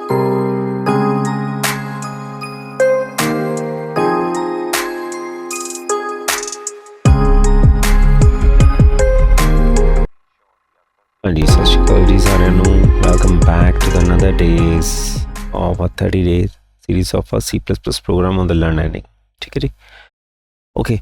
ਹਾਂਜੀ ਸਤਿ ਸ਼੍ਰੀ ਅਕਾਲ ਜੀ ਸਾਰਿਆਂ ਨੂੰ welcome back to the another days of a 30 days series of a C++ program on the learning. ਠੀਕ ਹੈ ਜੀ, ਓਕੇ।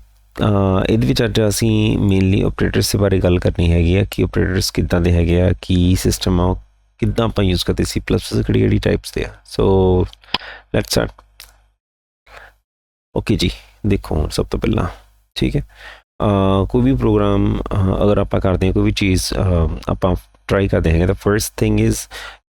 ਇਹਦੇ ਵਿੱਚ ਅੱਜ ਅਸੀਂ ਮੇਨਲੀ ਆਪਰੇਟਰਸ ਦੇ ਬਾਰੇ ਗੱਲ ਕਰਨੀ ਹੈਗੀ ਆ ਕਿ ਆਪਰੇਟਰਸ ਕਿੱਦਾਂ ਦੇ ਹੈਗੇ ਆ, ਕੀ ਸਿਸਟਮ ਆ, ਕਿੱਦਾਂ ਆਪਾਂ ਯੂਜ਼ ਕਰਦੇ C++ ਕਿਹੜੀ ਕਿਹੜੀ ਟਾਈਪਸ ਦੇ ਆ। So let's start. ਓਕੇ ਜੀ, ਦੇਖੋ ਸਭ ਤੋਂ ਪਹਿਲਾਂ ਠੀਕ ਹੈ, ਕੋਈ ਵੀ ਪ੍ਰੋਗਰਾਮ ਅਗਰ ਆਪਾਂ ਕਰਦੇ ਹਾਂ, ਕੋਈ ਵੀ ਚੀਜ਼ ਆਪਾਂ ਟਰਾਈ ਕਰਦੇ ਹੈਗੇ ਤਾਂ first thing is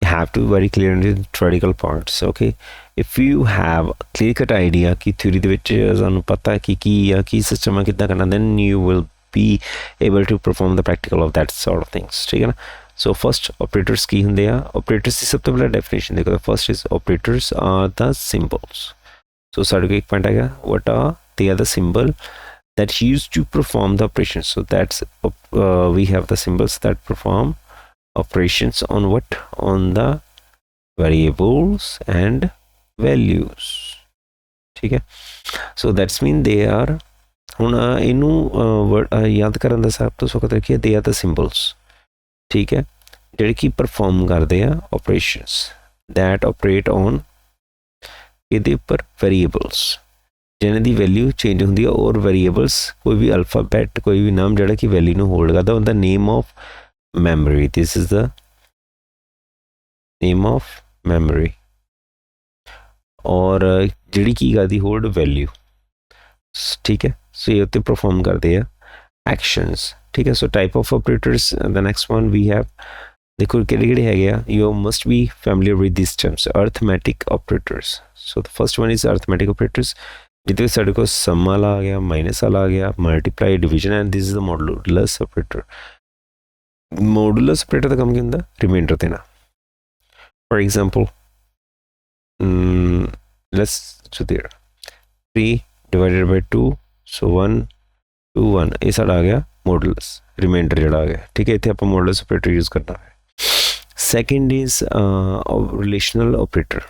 you have to very clear in theoretical parts. Okay, if you have clear cut idea ਕਿ ਥਿਊਰੀ ਦੇ ਵਿੱਚ ਸਾਨੂੰ ਪਤਾ ਕਿ ਕੀ ਆ, ਕੀ ਸਿਸਟਮ ਆ, ਕਿੱਦਾਂ ਕਰਨਾ, then you will be able to perform the practical of that sort of things. ਠੀਕ ਹੈ ਨਾ। ਸੋ ਫਸਟ ਆਪਰੇਟਰਸ ਕੀ ਹੁੰਦੇ ਆ, ਆਪਰੇਟਰਸ ਦੀ ਸਭ ਤੋਂ ਪਹਿਲਾਂ ਡੈਫੀਨੇਸ਼ਨ ਦੇਖੋ। First is operators are the symbols. So ਸਾਡੇ ਕੋਲ ਇੱਕ ਪੁਆਇੰਟ ਹੈਗਾ, what are they are the symbol that's used to perform the operations. So that's we have the symbols that perform operations on what, on the variables and values. ठीक है, so that's mean they are ਹੁਣ ਇਹਨੂੰ ਯਾਦ ਕਰਨ ਦਾ ਸਭ ਤੋਂ ਸੌਖਾ ਤਰੀਕਾ they are the symbols। ਠੀਕ ਹੈ, ਜਿਹੜੇ ਕਿ ਪਰਫਾਰਮ ਕਰਦੇ ਆ operations that operate on ਇਹਦੇ ਉੱਪਰ variables ਜਿਹਨਾਂ ਦੀ ਵੈਲਿਊ ਚੇਂਜ ਹੁੰਦੀ ਹੈ, ਔਰ ਵੇਰੀਏਬਲਸ ਕੋਈ ਵੀ ਅਲਫਾਬੈਟ, ਕੋਈ ਵੀ ਨਾਮ ਜਿਹੜਾ ਕਿ ਵੈਲਿਊ ਨੂੰ ਹੋਲਡ ਕਰਦਾ ਉਹਦਾ name of memory. This is the name of memory. ਔਰ ਜਿਹੜੀ ਕੀ ਕਰਦੀ, ਹੋਲਡ ਵੈਲਿਊ। ਠੀਕ ਹੈ, ਸੋ ਇਹ ਉੱਤੇ ਪਰਫਾਰਮ ਕਰਦੇ ਆ ਐਕਸ਼ਨਸ। ਠੀਕ ਹੈ, so type of operators the next one we have, ਦੇਖੋ ਕਿਹੜੇ ਕਿਹੜੇ ਹੈਗੇ ਆ। You must be familiar with this terms, arithmetic operators. So the first one is arithmetic operators, ਜਿਹਦੇ ਵਿੱਚ ਸਾਡੇ ਕੋਲ ਸਮ ਵਾਲਾ ਆ ਗਿਆ, ਮਾਈਨਸ ਵਾਲਾ ਆ ਗਿਆ, multiply, division, and this is the modulus operator. Modulus operator ਦਾ ਕੰਮ ਕੀ ਹੁੰਦਾ, ਰਿਮਾਈਂਡਰ ਦੇਣਾ। For example let's do there 3 divided by 2, so 1 2 1, ਇਹ ਸਾਡਾ ਆ ਗਿਆ ਮੋਡੂਲਸ ਰਿਮਾਈਂਡਰ ਜਿਹੜਾ ਆ ਗਿਆ। ਠੀਕ ਹੈ, ਇੱਥੇ ਆਪਾਂ ਮੋਡੂਲਸ ਆਪਰੇਟਰ ਯੂਜ਼ ਕਰਨਾ ਹੈ। Second is relational operator.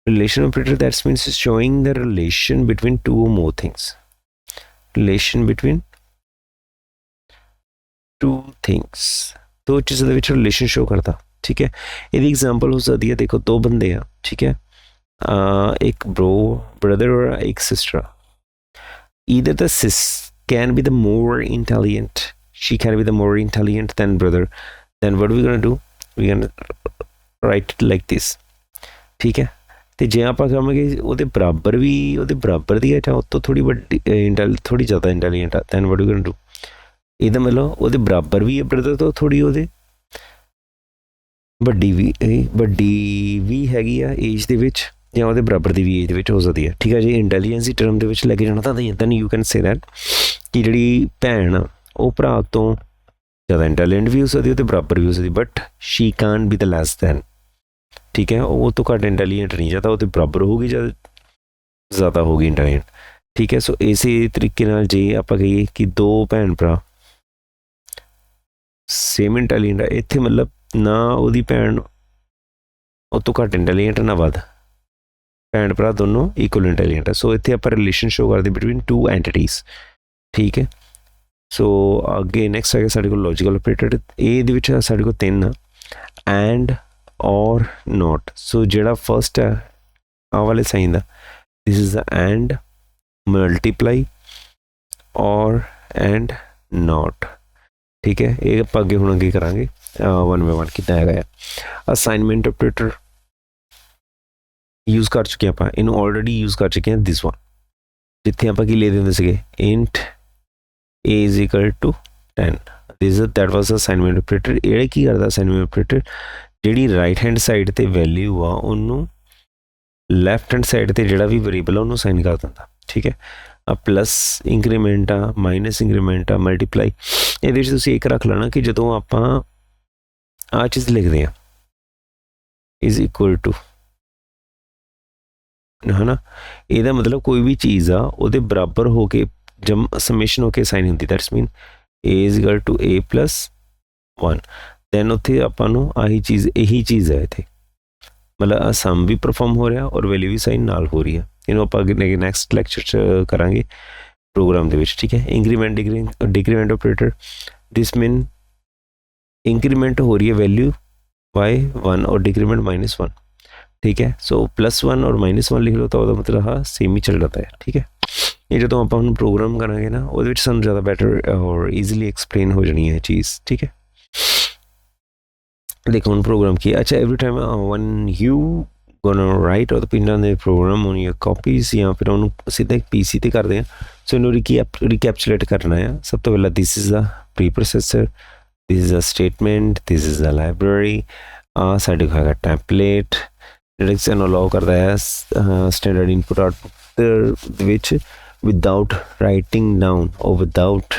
Relation operator, that means showing the relation between two or more things. Relation between two things, ਦੋ ਚੀਜ਼ਾਂ ਦੇ ਵਿੱਚ ਰਿਲੇਸ਼ਨ ਸ਼ੋ ਕਰਦਾ। ਠੀਕ ਹੈ, ਇਹਦੀ ਐਗਜ਼ਾਮਪਲ ਹੋ ਸਕਦੀ ਹੈ, ਦੇਖੋ ਦੋ ਬੰਦੇ ਆ। ਠੀਕ ਹੈ, ਇੱਕ brother ਔਰ ਇੱਕ sister। Either the sis can be the more intelligent, she can be the more intelligent than brother, then what are we gonna do, we're gonna write it like this। ਠੀਕ ਹੈ, ਅਤੇ ਜੇ ਆਪਾਂ ਕਹਾਂਗੇ ਉਹਦੇ ਬਰਾਬਰ ਵੀ, ਉਹਦੇ ਬਰਾਬਰ ਦੀ ਹੈ ਜਾਂ ਉਹ ਤੋਂ ਥੋੜ੍ਹੀ ਵੱਡੀ ਥੋੜ੍ਹੀ ਜ਼ਿਆਦਾ ਇੰਟੈਲੀਜੈਂਟ ਆ, then what you can do, ਇਹਦਾ ਮਤਲਬ ਉਹਦੇ ਬਰਾਬਰ ਵੀ ਹੈ ਬ੍ਰਦਰ ਤੋਂ, ਥੋੜ੍ਹੀ ਉਹਦੇ ਵੱਡੀ ਵੀ ਹੈਗੀ ਆ ਏਜ ਦੇ ਵਿੱਚ, ਜਾਂ ਉਹਦੇ ਬਰਾਬਰ ਦੀ ਵੀ ਏਜ ਦੇ ਵਿੱਚ ਹੋ ਸਕਦੀ ਹੈ। ਠੀਕ ਹੈ ਜੀ, ਇੰਟੈਲੀਜੈਂਸ ਦੀ ਟਰਮ ਦੇ ਵਿੱਚ ਲੈ ਕੇ ਜਾਣਾ ਤਾਂ then you can say that ਕਿ ਜਿਹੜੀ ਭੈਣ ਆ ਉਹ ਭਰਾ ਤੋਂ ਜ਼ਿਆਦਾ ਇੰਟੈਲੀਜੈਂਟ ਵੀ ਹੋ ਸਕਦੀ, ਉਹਦੇ ਬਰਾਬਰ ਵੀ ਹੋ ਸਕਦੀ, ਬਟ ਸ਼ੀ ਕਾਨ ਬੀ ਦ ਲੈਸ ਦੈਨ। ਠੀਕ ਹੈ, ਉਹ ਤੋਂ ਘੱਟ ਇੰਟੈਲੀਜੈਂਟ ਨਹੀਂ, ਜਾਂ ਉਹਦੇ ਬਰਾਬਰ ਹੋਊਗੀ ਜਾਂ ਜ਼ਿਆਦਾ ਹੋਊਗੀ ਇੰਟੈਲੀਜੈਂਟ। ਠੀਕ ਹੈ, ਸੋ ਇਸੇ ਤਰੀਕੇ ਨਾਲ ਜੇ ਆਪਾਂ ਕਹੀਏ ਕਿ ਦੋ ਭੈਣ ਭਰਾ ਸੇਮ ਇੰਟੈਲੀਜੈਂਟ ਆ, ਇੱਥੇ ਮਤਲਬ ਨਾ ਉਹਦੀ ਭੈਣ ਉਹ ਤੋਂ ਘੱਟ ਇੰਟੈਲੀਜੈਂਟ ਨਾ ਵੱਧ, ਭੈਣ ਭਰਾ ਦੋਨੋਂ ਇਕੁਅਲ ਇੰਟੈਲੀਜੈਂਟ ਆ। ਸੋ ਇੱਥੇ ਆਪਾਂ ਰਿਲੇਸ਼ਨ ਸ਼ੋ ਕਰਦੇ ਬਿਟਵੀਨ ਟੂ ਐਂਟੀਟੀਜ਼। ਠੀਕ ਹੈ, ਸੋ ਅੱਗੇ ਨੈਕਸਟ ਹੈਗਾ ਸਾਡੇ ਕੋਲ ਲੌਜੀਕਲ ਆਪਰੇਟਰ। ਇਹਦੇ ਵਿੱਚ ਸਾਡੇ ਕੋਲ ਤਿੰਨ ਆ, ਐਂਡ, ਔਰ, ਨੋਟ। ਸੋ ਜਿਹੜਾ ਫਸਟ ਹੈ ਆਹ ਵਾਲੇ sign the, this is the and, multiply, ਔਰ, ਐਂਡ, ਨੋਟ। ਠੀਕ ਹੈ, ਇਹ ਆਪਾਂ ਅੱਗੇ ਹੁਣ ਅੱਗੇ ਕਰਾਂਗੇ ਵਨ ਬਾਈ ਵਨ ਕਿੱਦਾਂ ਹੈਗਾ ਆ। ਅਸਾਈਨਮੈਂਟ ਆਪਰੇਟਰ ਯੂਜ਼ ਕਰ ਚੁੱਕੇ ਆਪਾਂ, ਇਹਨੂੰ ਆਲਰੇਡੀ ਯੂਜ਼ ਕਰ ਚੁੱਕੇ ਹਾਂ ਦਿਸ ਵਨ, ਜਿੱਥੇ ਆਪਾਂ ਕੀ ਲੈ ਦਿੰਦੇ ਸੀਗੇ, int a is equal to 10। that was assignment operator. ਇਹ ਕੀ ਕਰਦਾ ਅਸਾਈਨਮੈਂਟ ਆਪਰੇਟਰ, ਜਿਹੜੀ ਰਾਈਟ ਹੈਂਡ ਸਾਈਡ 'ਤੇ ਵੈਲਿਊ ਆ ਉਹਨੂੰ ਲੈਫਟ ਹੈਂਡ ਸਾਈਡ 'ਤੇ ਜਿਹੜਾ ਵੀ ਵੇਰੀਏਬਲ ਆ ਉਹਨੂੰ ਸਾਈਨ ਕਰ ਦਿੰਦਾ। ਠੀਕ ਹੈ, ਆ ਪਲੱਸ ਇੰਕਰੀਮੈਂਟ ਆ, ਮਾਈਨਸ ਇੰਕਰੀਮੈਂਟ ਆ, ਮਲਟੀਪਲਾਈ। ਇਹਦੇ ਵਿੱਚ ਤੁਸੀਂ ਇੱਕ ਰੱਖ ਲੈਣਾ ਕਿ ਜਦੋਂ ਆਪਾਂ ਆਹ ਚੀਜ਼ ਲਿਖਦੇ ਹਾਂ ਇਜ਼ ਇਕੁਅਲ ਟੂ, ਹੈ ਨਾ, ਇਹਦਾ ਮਤਲਬ ਕੋਈ ਵੀ ਚੀਜ਼ ਆ ਉਹਦੇ ਬਰਾਬਰ ਹੋ ਕੇ ਸਮੇਸ਼ਨ ਹੋ ਕੇ ਸਾਈਨ ਹੁੰਦੀ। That's mean a is equal to a plus 1। Then ਉੱਥੇ ਆਪਾਂ ਨੂੰ ਆਹੀ ਚੀਜ਼, ਇਹੀ ਚੀਜ਼ ਹੈ ਇੱਥੇ मतलब ਸਮ ਵੀ ਪਰਫਾਰਮ ਹੋ ਰਿਹਾ ਔਰ ਵੈਲਿਊ ਵੀ ਸਾਈਨ ਨਾਲ ਹੋ ਰਹੀ ਹੈ। ਇਹਨੂੰ ਆਪਾਂ ਅੱਗੇ ਨੈਕਸਟ ਲੈਕਚਰ 'ਚ ਕਰਾਂਗੇ ਪ੍ਰੋਗਰਾਮ ਦੇ ਵਿੱਚ, ਠੀਕ ਹੈ। ਇੰਕਰੀਮੈਂਟ ਡਿਕਰੀਮੈਂਟ ਆਪਰੇਟਰ, ਦਿਸ ਮੀਨ इंक्रीमेंट हो रही है वैल्यू बाय 1 और डिक्रीमेंट -1, ठीक है। सो +1 और -1 लिख लो तो ਉਹਦਾ मतलब हाँ सेम ही चल जाता है, ठीक है। ये जो ਆਪਾਂ ਹੁਣ ਪ੍ਰੋਗਰਾਮ ਕਰਾਂਗੇ ਨਾ ਉਹਦੇ ਵਿੱਚ ਸਾਨੂੰ ਜ਼ਿਆਦਾ ਬੈਟਰ ਔਰ ਈਜ਼ੀਲੀ ਐਕਸਪਲੇਨ ਹੋ ਜਾਣੀ ਹੈ ਚੀਜ਼, ਠੀਕ है। देखो ਹੁਣ ਪ੍ਰੋਗਰਾਮ ਕੀ अच्छा every time when you gonna right और ਪਿੰਡਾਂ ਦੇ ਪ੍ਰੋਗਰਾਮ ਔਨ ਯੂਰ ਕਾਪੀਜ਼ ਜਾਂ ਫਿਰ ਉਹਨੂੰ ਸਿੱਧਾ ਪੀਸੀ ਤੇ ਕਰਦੇ ਆ। ਸੋ ਇਹਨੂੰ ਰਿਕੈਪਚੁਲੇਟ ਕਰਨਾ ਆ। ਸਭ ਤੋਂ ਪਹਿਲਾਂ this is the pre processor, this is a statement, this is a library, ਸਾਡੇ ਕੋਲ ਹੈਗਾ ਟੈਂਪਲੇਟ ਜਿਹੜਾ ਸਾਨੂੰ ਅਲਾਉ ਕਰਦਾ ਹੈ ਸਟੈਂਡਰਡ ਇਨਪੁਟ ਆਊਟਪੁੱਟ ਦੇ ਵਿੱਚ ਵਿਦਆਊਟ ਰਾਈਟਿੰਗ ਡਾਊਨ ਔਰ ਵਿਦਆਊਟ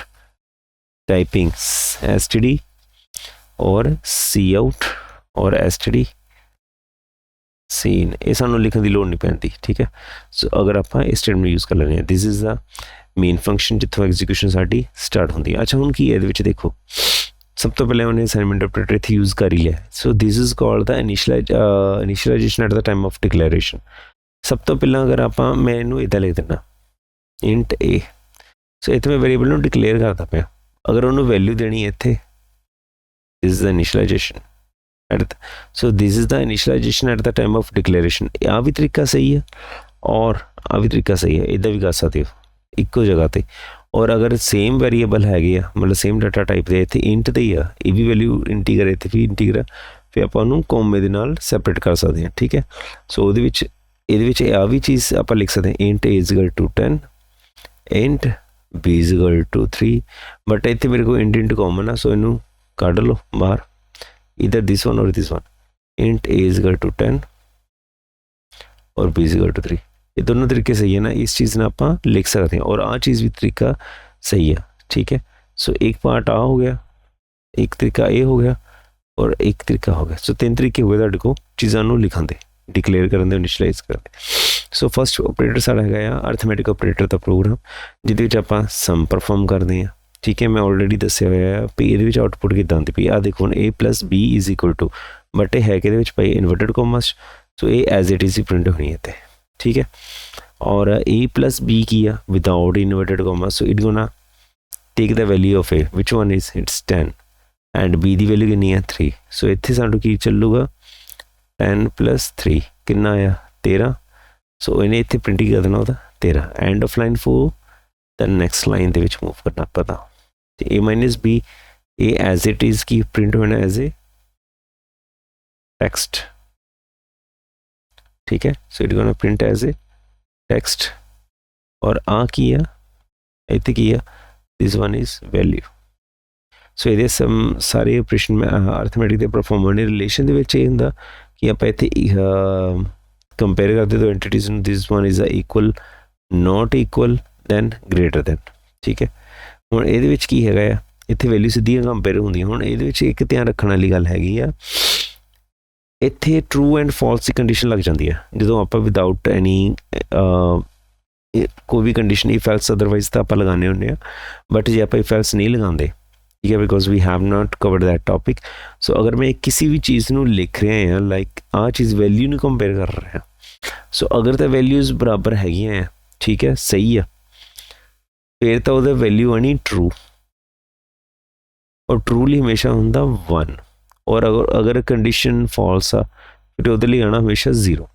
ਟਾਈਪਿੰਗ std ਔਰ cout ਔਰ std ਸੀਨ, ਇਹ ਸਾਨੂੰ ਲਿਖਣ ਦੀ ਲੋੜ ਨਹੀਂ ਪੈਂਦੀ, ਠੀਕ ਹੈ। ਸੋ ਅਗਰ ਆਪਾਂ ਇਹ ਸਟੇਟਮੈਂਟ ਯੂਜ਼ ਕਰ ਲੈਂਦੇ ਹਾਂ, this is the main function ਜਿੱਥੋਂ ਐਗਜ਼ੀਕਿਊਸ਼ਨ ਸਾਡੀ ਸਟਾਰਟ ਹੁੰਦੀ ਹੈ। ਅੱਛਾ ਹੁਣ ਕੀ ਹੈ ਇਹਦੇ ਵਿੱਚ ਦੇਖੋ, ਸਭ ਤੋਂ ਪਹਿਲੇ ਉਹਨੇ ਅਸਾਈਨਮੈਂਟ ਆਪਰੇਟਰ ਇੱਥੇ ਯੂਜ਼ ਕਰ ਹੀ ਲਿਆ। So this is called the initialization at the time of declaration. ਸਭ ਤੋਂ ਪਹਿਲਾਂ ਅਗਰ ਆਪਾਂ ਮੈਂ ਇਹਨੂੰ ਇੱਦਾਂ ਲਿਖ ਦਿੰਦਾ ਇੰਟ a, ਸੋ ਇੱਥੇ ਮੈਂ ਵੇਰੀਏਬਲ ਨੂੰ ਡਿਕਲੇਅਰ ਕਰਦਾ ਪਿਆ। ਅਗਰ ਉਹਨੂੰ ਵੈਲਿਊ ਦੇਣੀ ਹੈ ਇੱਥੇ, this is the initialisation so this is the initialization at the time of declaration. ਆਹ ਵੀ ਤਰੀਕਾ ਸਹੀ ਹੈ ਔਰ ਆਹ ਵੀ ਤਰੀਕਾ ਸਹੀ ਹੈ, ਇੱਦਾਂ ਵੀ ਕਰ ਸਕਦੇ ਹੋ ਇੱਕੋ ਜਗ੍ਹਾ 'ਤੇ। ਔਰ ਅਗਰ ਸੇਮ ਵੇਰੀਏਬਲ ਹੈਗੇ ਆ ਮਤਲਬ ਸੇਮ ਡਾਟਾ ਟਾਈਪ ਦੇ ਇੱਥੇ ਇੰਟ ਦੇ ਹੀ ਆ, ਇਹ ਵੀ ਵੈਲਿਊ ਇੰਟੀਗਰ ਇੱਥੇ ਵੀ ਇੰਟੀਗਰ, ਫਿਰ ਆਪਾਂ ਉਹਨੂੰ ਕੋਮੇ ਦੇ ਨਾਲ ਸੈਪਰੇਟ ਕਰ ਸਕਦੇ ਹਾਂ, ਠੀਕ ਹੈ। ਸੋ ਇਹਦੇ ਵਿੱਚ ਆ ਵੀ ਚੀਜ਼ ਆਪਾਂ ਲਿਖ ਸਕਦੇ ਹਾਂ int a = 10 int b = 3, but ਇੱਥੇ ਮੇਰੇ ਕੋਲ ਇੰਟ ਕਾਮਨ ਆ, ਸੋ ਇਹਨੂੰ ਕੱਢ ਲਓ ਬਾਹਰ, ਇਧਰ ਦਿਸ ਵਨ ਔਰ ਦਿਸ ਵਨ। ਇੰਟ a = 10 ਔਰ b = 3, ये दोनों तरीके सही है ना, इस चीज़ में आप लिख सकते हैं और आ चीज़ भी तरीका सही है, ठीक है। सो एक पार्ट आ हो गया, एक तरीका ए हो गया और एक तरीका हो गया। सो 3 तरीके हुए तुहाडे को चीज़ों लिखण दे, डिकलेयर करन दे, इनिशियलाइज करन दे। सो फस्ट ऑपरेटर साडा हैगा अर्थमैटिक ऑपरेटर दा प्रोग्राम जिहदे विच आपां सम परफॉर्म करदे हां, ठीक है। मैं ऑलरेडी दस्सिया होया है भी इहदे विच आउटपुट किदां आंदी पई आ देखो हुण a + b = बट है किहदे विच पई इन्वर्टेड कॉमस, सो ये एज इट इज़ ही प्रिंट होनी है, ठीक है। और a + b की है without inverted comma, so it gonna take the value of a which one is it's 10 and b की वैल्यू कितनी है 3। सो इत्थे सानू की चलूगा 10 + 3 कितना आया 13। सो इन्हें इत्थे प्रिंट ही कर देना होता 13। End of line 4 then next line के विच मूव करना पता a - b, a as it is की प्रिंट होना एज ए टेक्स्ट, ठीक है। So it gonna print as a text और आ की है इतने की है this one is value. So ये सारे ऑपरेशन में अर्थमैटिक के परफॉर्म होने रिलेशन ये होंगे कि आप इतने कंपेयर करते तो entities this one is equal, not equal, then greater than, ठीक है। हुण ये की है इतने वैल्यू सीधियां कंपेयर होंगे। हुण ये एक ध्यान रखने वाली गल हैगी आ, इत्थे ट्रू एंड फॉल्स की कंडीशन लग जाती है जो आप विदाउट एनी कोई भी कंडीशन इफ एल्स अदरवाइज तो आप लगाने होंगे, बट जो आप इफ एल्स नहीं लगाते, ठीक है, because we have not covered that topic. So अगर मैं किसी भी चीज़ को लिख रहा हैं लाइक आ चीज़ वैल्यू नहीं कंपेयर कर रहा हैं, सो अगर तो वैल्यूज़ बराबर है, ठीक है, सही है, फिर तो वो वैल्यू आनी ट्रू और ट्रूली हमेशा होंदा 1। और अगर कंडीशन फॉल्स आ फिर वो लिए आना हमेशा 0।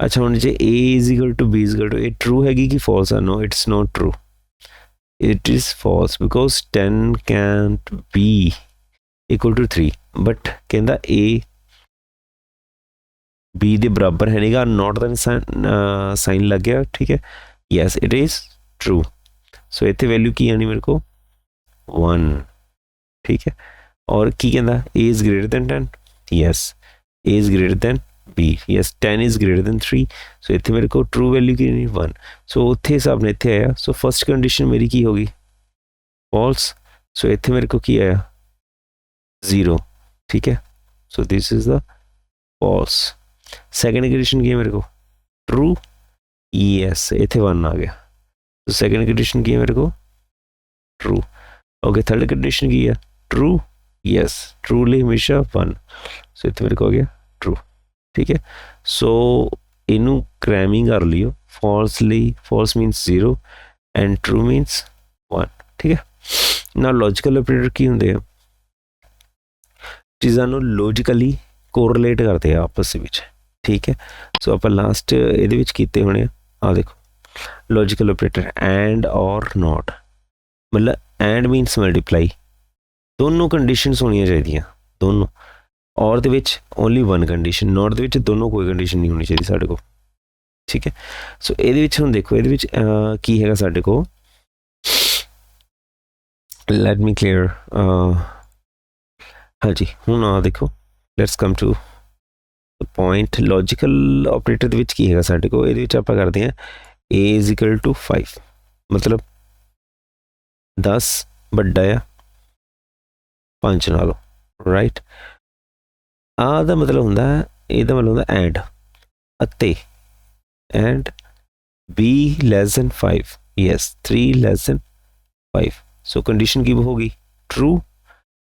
अच्छा हम जो a = b = ये ट्रू हैगी कि फॉल्स है? No, it's not true, it is false because 10 can't be = 3, but कहता a b के बराबर है नहीं गा, नॉट दा साइन लग गया, ठीक है। Yes it is true. So इतने वैल्यू की आनी मेरे को 1, ठीक है। और की कहता a is greater than 10, yes, a is greater than b, yes, 10 is greater than 3। सो इतने मेरे को ट्रू वैल्यू की नहीं 1। सो उत्थे हिसाब ने इतने आया। सो फर्स्ट कंडीशन मेरी की होगी फॉल्स, सो इतने मेरे को की आया 0, ठीक है। So this is the false. Second condition की है मेरे को ट्रू, यस, इतने 1 आ गया। तो सेकेंड कंडीशन की है मेरे को ट्रू। ओके, थर्ड कंडीशन की है ट्रू, यस, ट्रूली हमेशा 1। सो इतने मेरे को हो गया ट्रू। ठीक है। सो इनू क्रैमिंग कर लियो, falsely, false means 0 and true means 1, ठीक है। ना लॉजिकल ऑपरेटर की होंगे, चीज़ों को लॉजिकली कोरिलेट करते हैं आपस में, ठीक है। सो आप लास्ट ये किए होने आ देखो, लॉजिकल ऑपरेटर एंड और नॉट, मतलब एंड मीनस मल्टीप्लाई, दोनों कंडीशनस होनी चाहिए, दोनों। और the which only one condition, not the which दोनों कोई कंडीशन नहीं होनी चाहिए साढ़े को, ठीक है। सो ये हम देखो ये की है साढ़े को, लेट मी क्लीयर, हाँ जी हूँ आ देखो, let's come two point. Logical operator की है साढ़े को, ये आप करते हैं ए इज इक्वल टू 5, मतलब 10 ਵੱਡਾ ਆ 5 ਨਾਲੋਂ, ਰਾਈਟ। ਆ ਦਾ ਮਤਲਬ ਹੁੰਦਾ, ਇਹਦਾ ਮਤਲਬ ਹੁੰਦਾ ਐਂਡ, ਅਤੇ and b less than 5, yes 3 less than 5, so condition ਕੀ ਹੋਗੀ, true।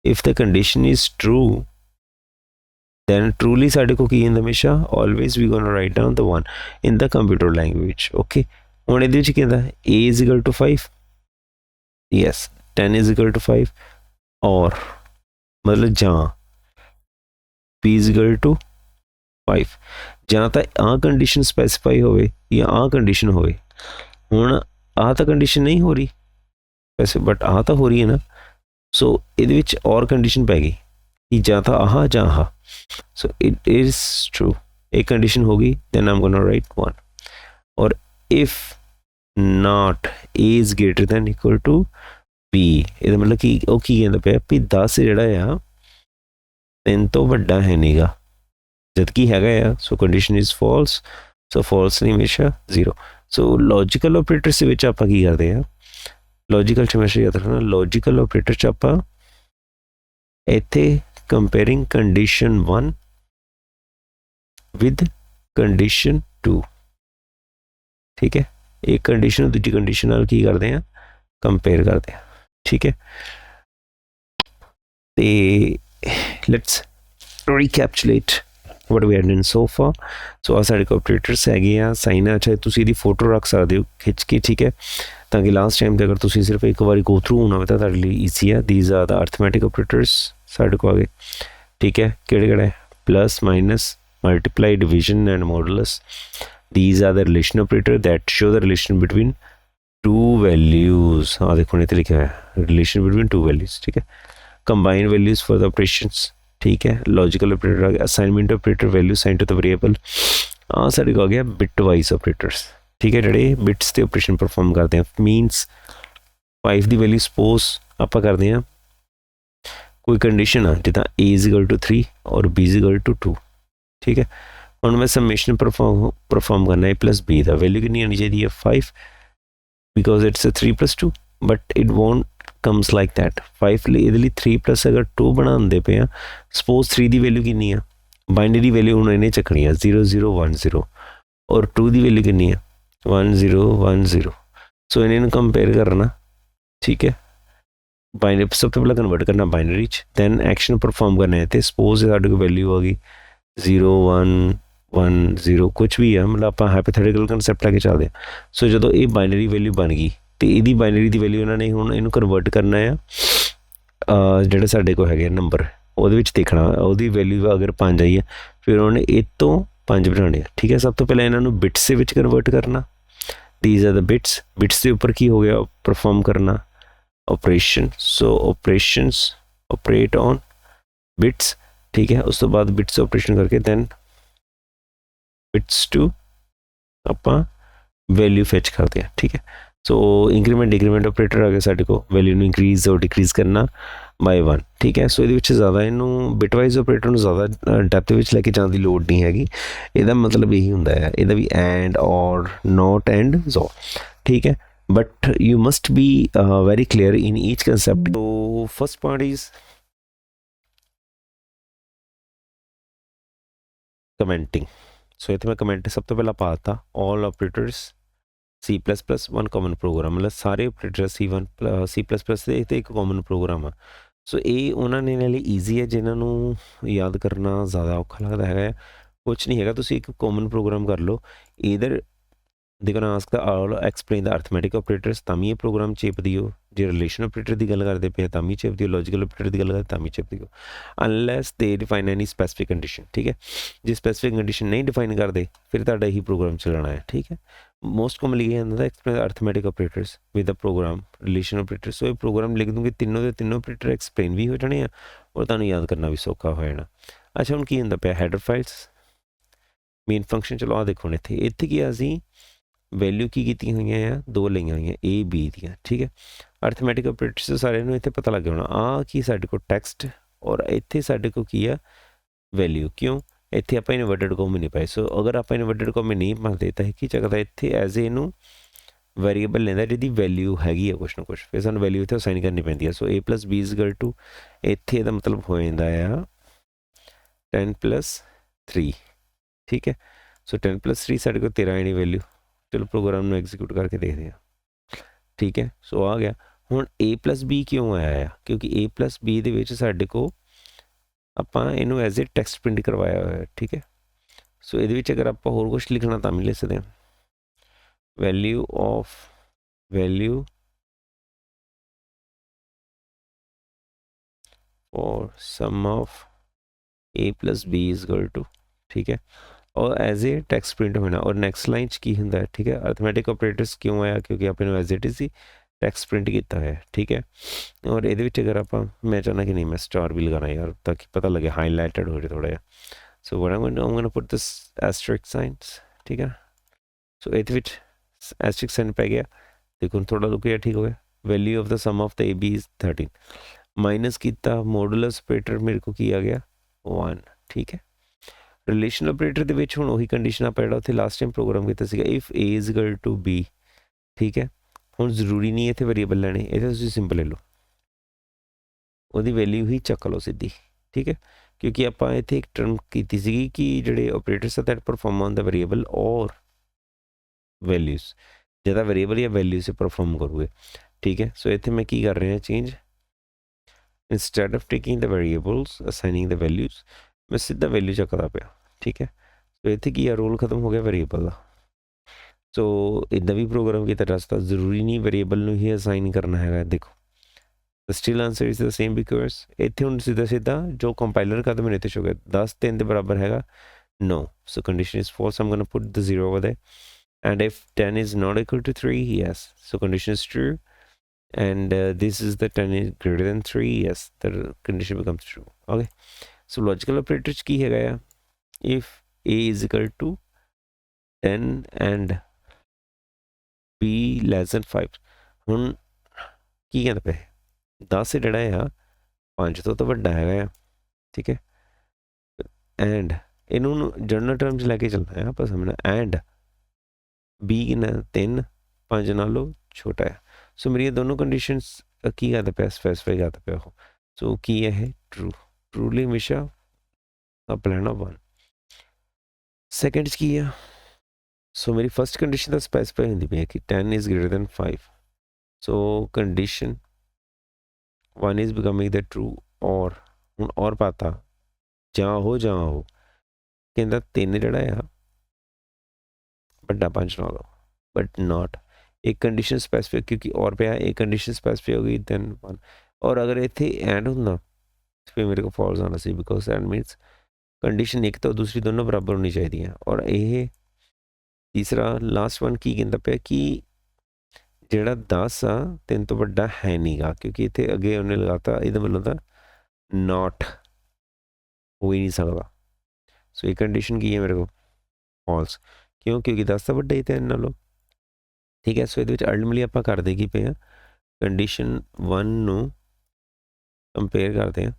if the condition is true then truly ਸਾਡੇ ਕੋ ਕੀ ਹੁੰਦਾ ਹਮੇਸ਼ਾ, always we gonna write down the 1 in the computer language, okay। ਹੁਣ ਇਹਦੇ ਵਿੱਚ ਕੀ ਹੁੰਦਾ, a is equal to 5, yes 10 is equal to 5, और मतलब ਜਾਂ b is equal to 5, ਜਾਂ ਤਾਂ ਆ ਕੰਡੀਸ਼ਨ ਸਪੈਸੀਫਾਈ ਹੋਵੇ ਜਾਂ ਆ ਕੰਡੀਸ਼ਨ ਹੋਵੇ। ਹੁਣ ਆ ਤਾਂ ਕੰਡੀਸ਼ਨ ਨਹੀਂ ਹੋ ਰਹੀ ਵੈਸੇ, ਬਟ ਆ ਤਾਂ ਹੋ ਰਹੀ ਹੈ ਨਾ, ਸੋ ਇਹਦੇ ਵਿੱਚ ਔਰ ਕੰਡੀਸ਼ਨ ਪੈ ਗਈ ਕਿ ਜਾਂ ਤਾਂ ਆਹ ਜਾਂ ਆਹ, ਸੋ ਇਟ ਇਜ਼ ਟਰੂ। ਇੱਕ ਕੰਡੀਸ਼ਨ ਹੋ ਗਈ, ਦੈਨ ਆਮ ਗੋਨਾ ਰਾਈਟ 1, ਔਰ if not a is greater than equal to b, ਇਹਦਾ ਮਤਲਬ ਕਿ ਉਹ ਕੀ ਕਹਿੰਦਾ ਪਿਆ ਵੀ 10 ਜਿਹੜਾ ਆ 3 ਤੋਂ ਵੱਡਾ ਹੈ ਨਹੀਂਗਾ, जबकि है, so condition is false, so false नहीं हमेशा 0। सो लॉजिकल ऑपरेटर से आप की करते हैं, लॉजिकल हमेशा याद रखना, लॉजिकल ऑपरेटर च आप इत्थे कंपेयरिंग कंडीशन 1 विद कंडीशन 2, ठीक है। एक कंडीशन दूसरी कंडीशन नाल की करते हैं, कंपेयर करते हैं, ठीक है। तो let's recapitulate what we had done so far। so ਆ ਸਾਡੇ ਕੋਲ ਆਪਰੇਟਰਸ ਹੈਗੇ ਆ, ਸਾਈਨ ਆ, ਚਾਹੇ ਤੁਸੀਂ ਇਹਦੀ ਫੋਟੋ ਰੱਖ ਸਕਦੇ ਹੋ ਖਿੱਚ ਕੇ, ਠੀਕ ਹੈ, ਤਾਂ ਕਿ ਲਾਸਟ ਟਾਈਮ ਤੇ ਅਗਰ ਤੁਸੀਂ ਸਿਰਫ ਇੱਕ ਵਾਰੀ ਗੋ ਥਰੂ ਹੋਣਾ ਹੋਵੇ ਤਾਂ ਤੁਹਾਡੇ ਲਈ ਈਜ਼ੀ ਆ। These are the arithmetic operators ਸਾਡੇ ਕੋਲ ਆ ਗਏ, ਠੀਕ ਹੈ। ਕਿਹੜੇ ਕਿਹੜੇ, plus, minus, multiply, division and modulus. These are the relation operator that show the relation between two values. ਆ ਦੇਖੋ ਇੱਥੇ ਲਿਖਿਆ ਹੋਇਆ ਰਿਲੇਸ਼ਨ ਬਿਟਵੀਨ ਟੂ ਵੈਲਿਊਜ਼, ਠੀਕ ਹੈ। Combine values for the operations, ठीक है। लॉजिकल ऑपरेटर आ गया, assignment operator value sign to the variable. हाँ साढ़े को आ गया बिट वाइज ऑपरेटर्स, ठीक है, जोड़े बिट्स के ऑपरेशन परफॉर्म करते हैं। मीनस 5 की वैल्यू सपोज आप करते हैं कोई कंडीशन आ जिदा a इज इक्वल टू 3 और b इज इक्वल टू 2, ठीक है। हम मैं समेशन परफॉर्म करना a प्लस b का वैल्यू कितनी आनी चाहिए 5, because it's a 3 + 2, but it won't comes like that. 5 लिए 3 + अगर 2 बनाते पे हैं, सपोज 3 की वैल्यू कितनी है, बाइनरी वैल्यू हूँ इन्हें चकनी है 0 0 1 0, और 2 की वैल्यू कितनी है 1 0 1 0। सो इन्हें कंपेयर करना, ठीक है। बाइनरी सब तो पहले कन्वर्ट करना बाइनरी, दैन एक्शन परफॉर्म करना है। तो सपोज साढ़े को वैल्यू आ गई 0 1 1 0 कुछ भी है, मतलब आप हाइपोथेटिकल कंसैप्ट लैके चलते हैं। सो जो ये बाइनरी वैल्यू बन गई तो यदी बाइनरी की वैल्यू इन्होंने हूँ इनू कन्वर्ट करना है, जोड़े साढ़े को है नंबर वो देखना वो वैल्यू अगर 5 आई है, फिर उन्होंने ए तो 5 बनाने, ठीक है। सब तो पहले इन्होंने बिट्स के कन्वर्ट करना, these are the bits. Bits के उपर की हो गया परफॉर्म करना operation, so operations operate on bits, ठीक है। उस तो बाद बिट्स ऑपरेशन करके दैन बिट्स टू आप वैल्यू फैच करते हैं, ठीक है। सो इंक्रीमेंट डिक्रीमेंट ऑपरेटर आ गया साढ़े को, वैल्यू इंक्रीज और डिक्रीज करना बाय 1, ठीक है। सो ये ज़्यादा इनू बिटवाइज ऑपरेटर में ज़्यादा डेप्थ में लैके जाने की लोड़ नहीं हैगी। यदा मतलब यही होंगे है, यदा भी एंड और नॉट एंड सो, ठीक है। But you must be very clear in each concept. तो first point is commenting. So इतने मैं कमेंट सब तो पहला पाता all operators C++ one common program, मतलब सारे ऑपरेटर C++ से एक कॉमन प्रोग्राम है। सो ये उन्होंने ईजी है जिन्होंने याद करना ज़्यादा औखा लगता है, कुछ नहीं है, तुसी एक कॉमन प्रोग्राम कर लो, इधर they can ask the all explain the arithmetic operators, तां भी ये प्रोग्राम चेप दियो, जे रिलेशन ऑपरेटर की गल करते पे तां भी चेप दियो, लॉजिकल ऑपरेटर की गल करते तां भी चेप दियो, अनलैस दे डिफाइन एनी स्पैसिफिक कंडीशन। ठीक है, जे स्पैसिफिक कंडीशन नहीं डिफाइन करते फिर तुहाडा यही प्रोग्राम चलना है। ठीक है, मोस्ट कॉमनली ये होंदा explain arithmetic operators with the program relation operator. So ये प्रोग्राम लिख दूंगे, तीनों के तीनों ऑपरेटर एक्सप्लेन भी हो जाने और तुहानूं याद करना भी सौखा हो जाना। अच्छा हुण की होंदा पिया हैडर फाइल्स मेन फंक्शन। चलो आ देखो इत्थे इत्थे की असीं वैल्यू की कीती हुई आ, दो लईआं हुई ए बी दियां। ठीक है, अर्थमैटिक ऑपरेटर्स सारे नूं इत्थे पता लग गया होना आ की साडे कोल टैक्सट और इत्थे साडे कोल की आ वैल्यू। क्यों इत्थे आपां इनवर्टेड कॉमा नहीं पाए। सो अगर आपां इनवर्टेड कॉमा नहीं पाते तो की चकदा इत्थे एज ए नूं वेरीएबल लेंदा जिहदी वैल्यू हैगी है कुछ ना कुछ, फिर सानूं वैल्यू इत्थे असाइन करनी पैंदी है। So a plus b is equal to इत्थे दा मतलब हो जांदा आ 10 प्लस 3। ठीक है, सो 10 प्लस 3 साढ़े को 13 आनी वैल्यू। चलो प्रोग्राम में एग्जीक्यूट करके देखते हैं। ठीक है, सो आ गया। हुण ए प्लस बी क्यों आया है, क्योंकि ए प्लस बी दे विच साढ़े को आपां इनू एज ए टैक्सट प्रिंट करवाया हुआ है। ठीक है, सो ये अगर आप होर कुछ लिखना तो भी लिख सकते हैं, वैल्यू और sum of a plus b is equal to. ठीक है, और एज ए टैक्सट प्रिंट होना। और नैक्सट लाइन की होंगे। ठीक है, अर्थमैटिक ऑपरेटर्स क्यों आया, क्योंकि आप एज इट इज ही टैक्सट प्रिंट किया है। ठीक है, और ये अगर आप मैं चाहना कि नहीं मैं स्टार भी लगाना यार ताकि पता लगे हाईलाइटेड हो जाए थोड़ा जहा। So what I am gonna put this asterisk साइंस। ठीक है, सो ये एस्टरिक साइन पै गया, देखो थोड़ा लुक गया। ठीक हो गया, value of the sum of the A B is 13 minus किया मॉडुलस ऑपरेटर मेरे को किया गया 1। ठीक है, रिलेशन ऑपरेटर दे विच हुण ओही कंडीशन आप जिहड़ा उत्थे लास्ट टाइम प्रोग्राम कीता सीगा, if A is equal to B. ठीक है, हुण जरूरी नहीं इत्थे वेरीएबल लैणे, इत्थे तुसीं सिंपल ले लो, ਉਹਦੀ वैल्यू ही चक लो सीधी। ठीक है, क्योंकि ਆਪਾਂ ਇੱਥੇ ਇੱਕ ਟਰਮ ਕੀਤੀ ਸੀਗੀ कि ਜਿਹੜੇ operators that perform on the variable और वैल्यूज ज़्यादा वेरिएबल या वैल्यू से परफॉर्म करूँगे। ठीक है, सो इत्थे मैं की कर रहा change, instead of taking the variables assigning the values मैं सीधा वैल्यू चकदा पिया। ठीक है, सो इत्थे की रोल खत्म हो गया वेरिएबल का। सो इदा भी प्रोग्राम किया रास्ता जरूरी नहीं वेरिएबल ही असाइन करना है। देखो the still answer is the same because इतने हम सीधा सीधा जो कंपाइलर का तो मैंने इतने हो गया 10 3 के बराबर है no. So condition is false, I am gonna put the 0 over there and if 10 is not equal to 3 yes so condition is true and this is the 10 is greater than 3 yes the condition becomes true. Okay, so logical operators की है गया if a is equal to 10 and b less than 5 ਹੁਣ ਕੀ ਕਹਿੰਦਾ ਪਏ 10 ਜਿਹੜਾ ਆ 5 ਤੋਂ ਤਾਂ ਵੱਡਾ ਹੈਗਾ ਆ। ਠੀਕ ਹੈ, ਐਂਡ ਇਹਨੂੰ ਜਨਰਲ ਟਰਮ 'ਚ ਲੈ ਕੇ ਚੱਲਣਾ ਹੈ ਆਪਾਂ ਸਮਝਣਾ ਐਂਡ b ਕਿੰਨਾ 3 5 ਨਾਲੋਂ ਛੋਟਾ ਹੈ। ਸੋ ਮੇਰੀਆਂ ਦੋਨੋਂ ਕੰਡੀਸ਼ਨਸ ਕੀ ਕਰਦਾ ਪਿਆ ਸਪੈਸੀਫਾਈ ਕਰਦਾ ਪਿਆ ਉਹ। ਸੋ ਕੀ ਹੈ ਇਹ ਟਰੂ, ਟਰੂਲੀ ਹਮੇਸ਼ਾ आप लेना 1। सेकंड की है, सो मेरी फर्स्ट कंडीशन तो स्पेसिफाई होती पई है कि 10 is greater then 5। So condition 1 is becoming the true और हुण और पाता जहाँ हो कहता 3 जड़ा आ बड़ा 5 नालों बट नॉट एक कंडीशन स्पेसिफिक क्योंकि और पे एक कंडीशन स्पेसिफिक हो गई दैन 1। और अगर इतने एंड होंदा फिर मेरे को फॉल्स आना सी बिकॉज दैट मीन्स कंडीशन एक तो दूसरी दोनों बराबर होनी चाहिए। और ये तीसरा लास्ट वन की कहता पे कि जेड़ा 10 आ 3 तो बड़ा है नहीं गा क्योंकि इतने अगे उन्हें लगाता ये मतलब नॉट हो ही नहीं सकता। सो ये कंडीशन की है मेरे को फॉल्स क्यों, क्योंकि 10 तो बड़ा ही 3 नालों। ठीक है, सो ये अल्टीमेटली आप कर दे की पे कंडीशन 1 नू कंपेयर करते हैं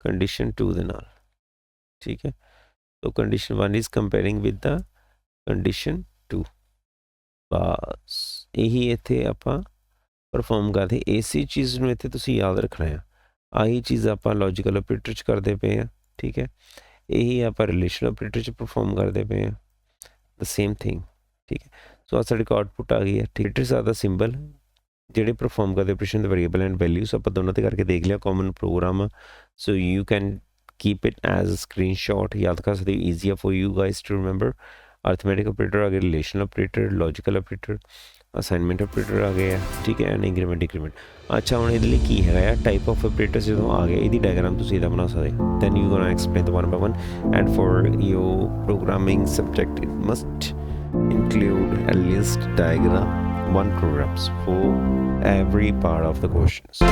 कंडीशन 2 दे नाल। ठीक है, तो condition 1 is comparing with the condition 2 बस यही इत्थे आपां परफॉर्म करते। इसी चीज़ में इत्थे तुसीं याद रखना है, आही चीज़ आपां लॉजिकल ऑपरेटर च करते पे हैं। ठीक है, यही आपां रिलेशनल ऑपरेटर च परफॉर्म करते पे हैं द सेम थिंग। ठीक है, सो आज साढ़े आउटपुट आ गई है। ठीक है, ज़्यादा सिंबल ਜਿਹੜੇ ਪਰਫਾਰਮ ਕਰਦੇ ਆਪਰੇਸ਼ਨ ਦੇ ਵੇਰੀਏਬਲ ਐਂਡ ਵੈਲਿਊਜ਼ ਆਪਾਂ ਦੋਨਾਂ ਤੇ ਕਰਕੇ ਦੇਖ ਲਿਆ ਕਾਮਨ ਪ੍ਰੋਗਰਾਮ ਆ so you can keep it as a screenshot याद कर सकते easier for you guys to remember arithmetic operator आ गए relational operator logical operator assignment operator ਆ ਗਏ ਆ ਠੀਕ ਹੈ ਐਂਡ ਇੰਕਰੀਮੈਂਟ ਡਿਕਰੀਮੈਂਟ ਅੱਛਾ ਹੁਣ ਇਹਦੇ ਲਈ ਕੀ ਹੈਗਾ ਆ ਟਾਈਪ ਆਫ ਆਪਰੇਟਰਸ ਜਦੋਂ ਆ ਗਏ ਇਹਦੀ ਡਾਇਗਰਾਮ ਤੁਸੀਂ ਇਹਦਾ ਬਣਾ ਸਕਦੇ then you gonna explain the one by one and for your programming subject it must include a list diagram one programs for every part of the questions